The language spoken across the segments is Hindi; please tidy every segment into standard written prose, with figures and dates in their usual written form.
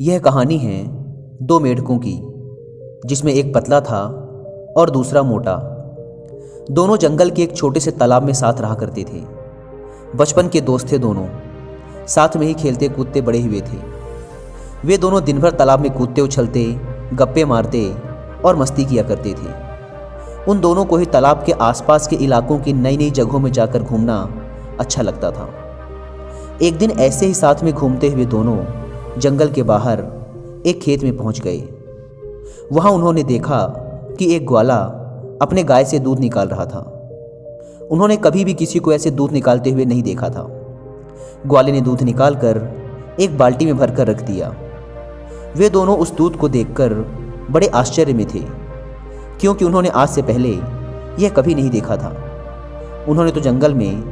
यह कहानी है दो मेढकों की, जिसमें एक पतला था और दूसरा मोटा। दोनों जंगल के एक छोटे से तालाब में साथ रहा करते थे। बचपन के दोस्त थे दोनों, साथ में ही खेलते कूदते बड़े हुए थे। वे दोनों दिन भर तालाब में कूदते उछलते, गप्पे मारते और मस्ती किया करते थे। उन दोनों को ही तालाब के आसपास के इलाकों की नई नई जगहों में जाकर घूमना अच्छा लगता था। एक दिन ऐसे ही साथ में घूमते हुए दोनों जंगल के बाहर एक खेत में पहुंच गए। वहां उन्होंने देखा कि एक ग्वाला अपने गाय से दूध निकाल रहा था। उन्होंने कभी भी किसी को ऐसे दूध निकालते हुए नहीं देखा था। ग्वाले ने दूध निकालकर एक बाल्टी में भरकर रख दिया। वे दोनों उस दूध को देखकर बड़े आश्चर्य में थे, क्योंकि उन्होंने आज से पहले यह कभी नहीं देखा था। उन्होंने तो जंगल में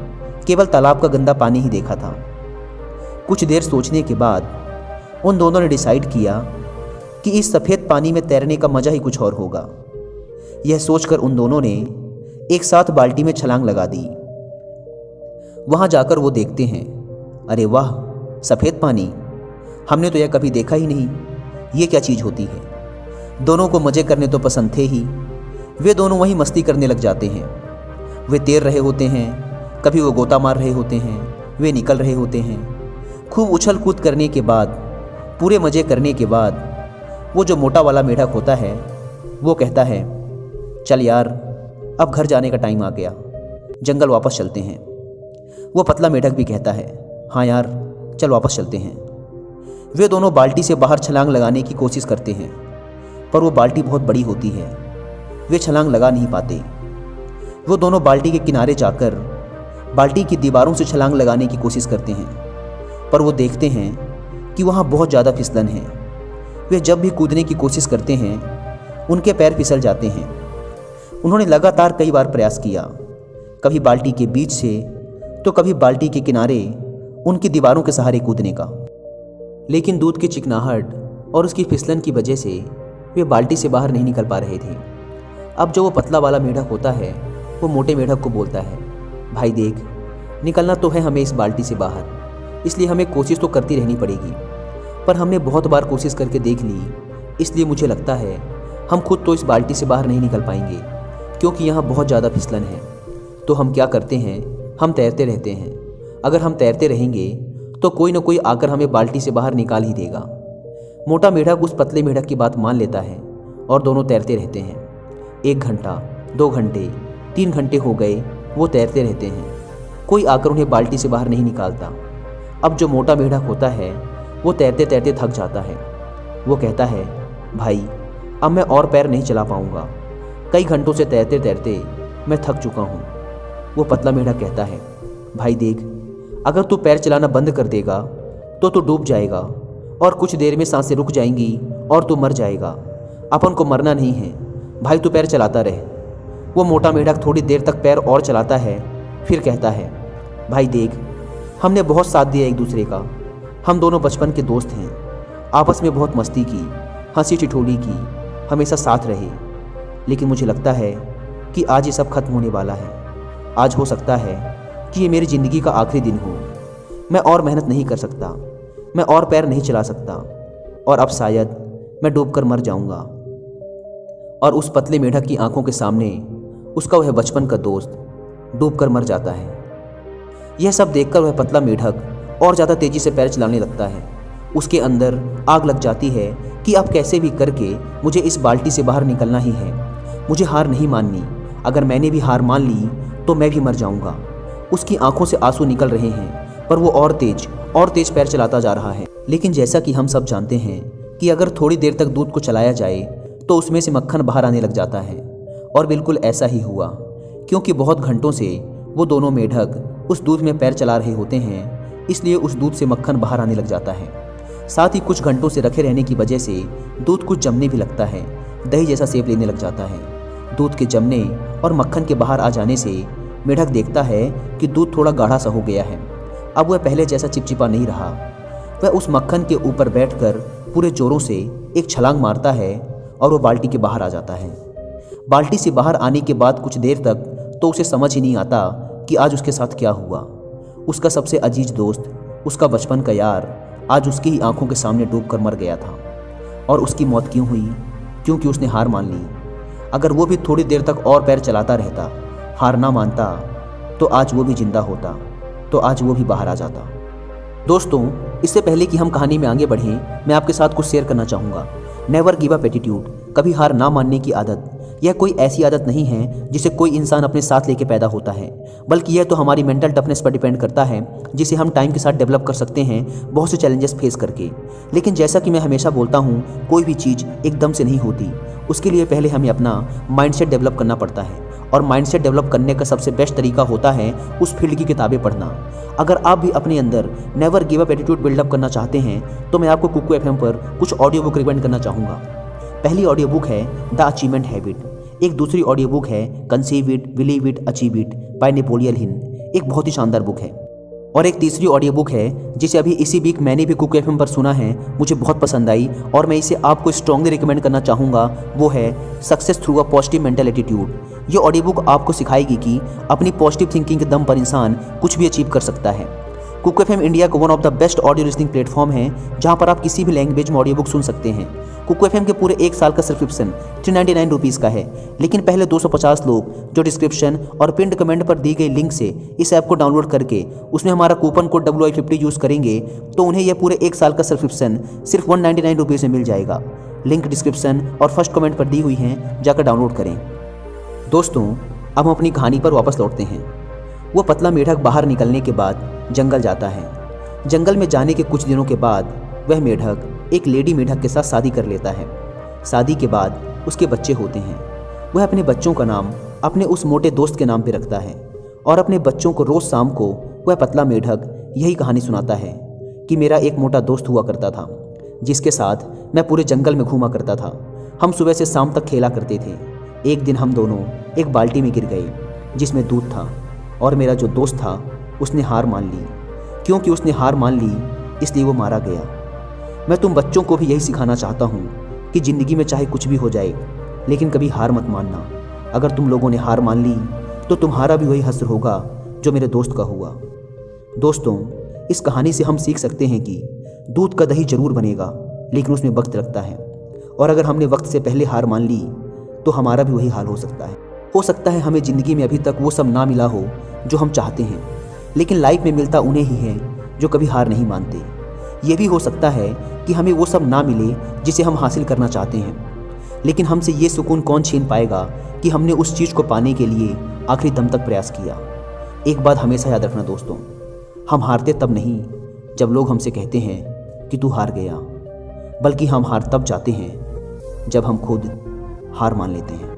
केवल तालाब का गंदा पानी ही देखा था। कुछ देर सोचने के बाद उन दोनों ने डिसाइड किया कि इस सफ़ेद पानी में तैरने का मज़ा ही कुछ और होगा। यह सोचकर उन दोनों ने एक साथ बाल्टी में छलांग लगा दी। वहाँ जाकर वो देखते हैं, अरे वाह, सफ़ेद पानी! हमने तो यह कभी देखा ही नहीं। ये क्या चीज़ होती है? दोनों को मज़े करने तो पसंद थे ही। वे दोनों वहीं मस्ती करने लग जाते हैं। वे तैर रहे होते हैं, कभी वो गोता मार रहे होते हैं, वे निकल रहे होते हैं। खूब उछल कूद करने के बाद, पूरे मज़े करने के बाद, वो जो मोटा वाला मेढक होता है वो कहता है, चल यार, अब घर जाने का टाइम आ गया, जंगल वापस चलते हैं। वो पतला मेढक भी कहता है, हाँ यार, चल वापस चलते हैं। वे दोनों बाल्टी से बाहर छलांग लगाने की कोशिश करते हैं, पर वो बाल्टी बहुत बड़ी होती है। वे छलांग लगा नहीं पाते। वो दोनों बाल्टी के किनारे जाकर बाल्टी की दीवारों से छलांग लगाने की कोशिश करते हैं, पर वो देखते हैं कि वहाँ बहुत ज़्यादा फिसलन है। वे जब भी कूदने की कोशिश करते हैं, उनके पैर फिसल जाते हैं। उन्होंने लगातार कई बार प्रयास किया, कभी बाल्टी के बीच से तो कभी बाल्टी के किनारे उनकी दीवारों के सहारे कूदने का, लेकिन दूध की चिकनाहट और उसकी फिसलन की वजह से वे बाल्टी से बाहर नहीं निकल पा रहे थे। अब जो वो पतला वाला मेढक होता है वो मोटे मेढक को बोलता है, भाई देख, निकलना तो है हमें इस बाल्टी से बाहर, इसलिए हमें कोशिश तो करती रहनी पड़ेगी। पर हमने बहुत बार कोशिश करके देख ली, इसलिए मुझे लगता है हम खुद तो इस बाल्टी से बाहर नहीं निकल पाएंगे, क्योंकि यहाँ बहुत ज़्यादा फिसलन है। तो हम क्या करते हैं, हम तैरते रहते हैं। अगर हम तैरते रहेंगे तो कोई ना कोई आकर हमें बाल्टी से बाहर निकाल ही देगा। मोटा मेढक उस पतले मेढक की बात मान लेता है और दोनों तैरते रहते हैं। 1 घंटा, 2 घंटे, 3 घंटे हो गए, वो तैरते रहते हैं। कोई आकर उन्हें बाल्टी से बाहर नहीं निकालता। अब जो मोटा मेढक होता है वो तैरते तैरते थक जाता है। वो कहता है, भाई, अब मैं और पैर नहीं चला पाऊँगा। कई घंटों से तैरते तैरते मैं थक चुका हूँ। वो पतला मेढक कहता है, भाई देख, अगर तू पैर चलाना बंद कर देगा तो तू डूब जाएगा और कुछ देर में सांसें रुक जाएंगी और तू मर जाएगा। अपन को मरना नहीं है भाई, तू पैर चलाता रहे। वो मोटा मेढक थोड़ी देर तक पैर और चलाता है, फिर कहता है, भाई देख, हमने बहुत साथ दिया एक दूसरे का। हम दोनों बचपन के दोस्त हैं, आपस में बहुत मस्ती की, हंसी ठिठोली की, हमेशा साथ रहे। लेकिन मुझे लगता है कि आज ये सब खत्म होने वाला है। आज हो सकता है कि ये मेरी ज़िंदगी का आखिरी दिन हो। मैं और मेहनत नहीं कर सकता, मैं और पैर नहीं चला सकता, और अब शायद मैं डूबकर मर जाऊंगा। और उस पतले मेढक की आंखों के सामने उसका वह बचपन का दोस्त डूबकर मर जाता है। यह सब देखकर वह पतला मेढक और ज़्यादा तेज़ी से पैर चलाने लगता है। उसके अंदर आग लग जाती है कि अब कैसे भी करके मुझे इस बाल्टी से बाहर निकलना ही है। मुझे हार नहीं माननी। अगर मैंने भी हार मान ली तो मैं भी मर जाऊंगा। उसकी आंखों से आंसू निकल रहे हैं, पर वो और तेज पैर चलाता जा रहा है। लेकिन जैसा कि हम सब जानते हैं कि अगर थोड़ी देर तक दूध को चलाया जाए तो उसमें से मक्खन बाहर आने लग जाता है। और बिल्कुल ऐसा ही हुआ, क्योंकि बहुत घंटों से वो दोनों मेढक उस दूध में पैर चला रहे होते हैं, इसलिए उस दूध से मक्खन बाहर आने लग जाता है। साथ ही कुछ घंटों से रखे रहने की वजह से दूध कुछ जमने भी लगता है, दही जैसा शेप लेने लग जाता है। दूध के जमने और मक्खन के बाहर आ जाने से मेढक देखता है कि दूध थोड़ा गाढ़ा सा हो गया है। अब वह पहले जैसा चिपचिपा नहीं रहा। वह उस मक्खन के ऊपर बैठकर पूरे जोरों से एक छलांग मारता है और वो बाल्टी के बाहर आ जाता है। बाल्टी से बाहर आने के बाद कुछ देर तक तो उसे समझ ही नहीं आता कि आज उसके साथ क्या हुआ। उसका सबसे अजीज दोस्त, उसका बचपन का यार आज उसकी ही आंखों के सामने डूबकर मर गया था। और उसकी मौत क्यों हुई? क्योंकि उसने हार मान ली। अगर वो भी थोड़ी देर तक और पैर चलाता रहता, हार ना मानता, तो आज वो भी जिंदा होता, तो आज वो भी बाहर आ जाता। दोस्तों, इससे पहले कि हम कहानी में आगे बढ़ें, मैं आपके साथ कुछ शेयर करना चाहूँगा। नेवर गिव अप एटीट्यूड, कभी हार ना मानने की आदत, यह कोई ऐसी आदत नहीं है जिसे कोई इंसान अपने साथ लेके पैदा होता है, बल्कि यह तो हमारी मेंटल टफनेस पर डिपेंड करता है, जिसे हम टाइम के साथ डेवलप कर सकते हैं, बहुत से चैलेंजेस फेस करके। लेकिन जैसा कि मैं हमेशा बोलता हूँ, कोई भी चीज़ एकदम से नहीं होती। उसके लिए पहले हमें अपना माइंडसेट डेवलप करना पड़ता है, और माइंडसेट डेवलप करने का सबसे बेस्ट तरीका होता है उस फील्ड की किताबें पढ़ना। अगर आप भी अपने अंदर never give up attitude build up करना चाहते हैं, तो मैं आपको कुकू एफएम पर कुछ ऑडियो बुक रिकमेंड करना चाहूँगा। पहली ऑडियो बुक है द अचीवमेंट हैबिट। एक दूसरी ऑडियो बुक है conceive it, believe it, achieve it by Napoleon Hill. एक बहुत ही शानदार बुक है। और एक तीसरी ऑडियो बुक है जिसे अभी इसी वीक मैंने भी कुकू एफएम पर सुना है, मुझे बहुत पसंद आई और मैं इसे आपको स्ट्रांगली रिकमेंड करना चाहूँगा। वो है success through a positive mental attitude. ये ऑडियो बुक आपको सिखाएगी कि अपनी पॉजिटिव थिंकिंग के दम पर इंसान कुछ भी अचीव कर सकता है। कुकू एफएम इंडिया का one of the best audio listening platform है, जहाँ पर आप किसी भी लैंग्वेज में ऑडियो बुक सुन सकते हैं। कुकू एफएम के पूरे 1 साल का सब्सक्रिप्शन 399 रुपीज़ का है, लेकिन पहले 250 लोग जो डिस्क्रिप्शन और पिंड कमेंट पर दी गई लिंक से इस ऐप को डाउनलोड करके उसमें हमारा कूपन कोड WI50 यूज़ करेंगे, तो उन्हें यह पूरे 1 साल का सब्सक्रिप्शन सिर्फ 199 रुपीज़ में मिल जाएगा। लिंक डिस्क्रिप्शन और फर्स्ट कमेंट पर दी हुई हैं, जाकर डाउनलोड करें। दोस्तों, अब हम अपनी कहानी पर वापस लौटते हैं। वो पतला मेढक बाहर निकलने के बाद जंगल जाता है। जंगल में जाने के कुछ दिनों के बाद वह मेढक एक लेडी मेढक के साथ शादी कर लेता है। शादी के बाद उसके बच्चे होते हैं। वह अपने बच्चों का नाम अपने उस मोटे दोस्त के नाम पे रखता है और अपने बच्चों को रोज़ शाम को वह पतला मेढक यही कहानी सुनाता है कि मेरा एक मोटा दोस्त हुआ करता था, जिसके साथ मैं पूरे जंगल में घूमा करता था। हम सुबह से शाम तक खेला करते थे। एक दिन हम दोनों एक बाल्टी में गिर गए जिसमें दूध था, और मेरा जो दोस्त था उसने हार मान ली। क्योंकि उसने हार मान ली, इसलिए वो मारा गया। मैं तुम बच्चों को भी यही सिखाना चाहता हूँ कि ज़िंदगी में चाहे कुछ भी हो जाए, लेकिन कभी हार मत मानना। अगर तुम लोगों ने हार मान ली, तो तुम्हारा भी वही हश्र होगा जो मेरे दोस्त का हुआ। दोस्तों, इस कहानी से हम सीख सकते हैं कि दूध का दही जरूर बनेगा, लेकिन उसमें वक्त लगता है, और अगर हमने वक्त से पहले हार मान ली, तो हमारा भी वही हाल हो सकता है। हो सकता है हमें ज़िंदगी में अभी तक वो सब ना मिला हो जो हम चाहते हैं, लेकिन लाइफ में मिलता उन्हें ही है जो कभी हार नहीं मानते। ये भी हो सकता है कि हमें वो सब ना मिले जिसे हम हासिल करना चाहते हैं, लेकिन हमसे ये सुकून कौन छीन पाएगा कि हमने उस चीज़ को पाने के लिए आखिरी दम तक प्रयास किया। एक बात हमेशा याद रखना दोस्तों, हम हारते तब नहीं जब लोग हमसे कहते हैं कि तू हार गया, बल्कि हम हार तब जाते हैं जब हम खुद हार मान लेते हैं।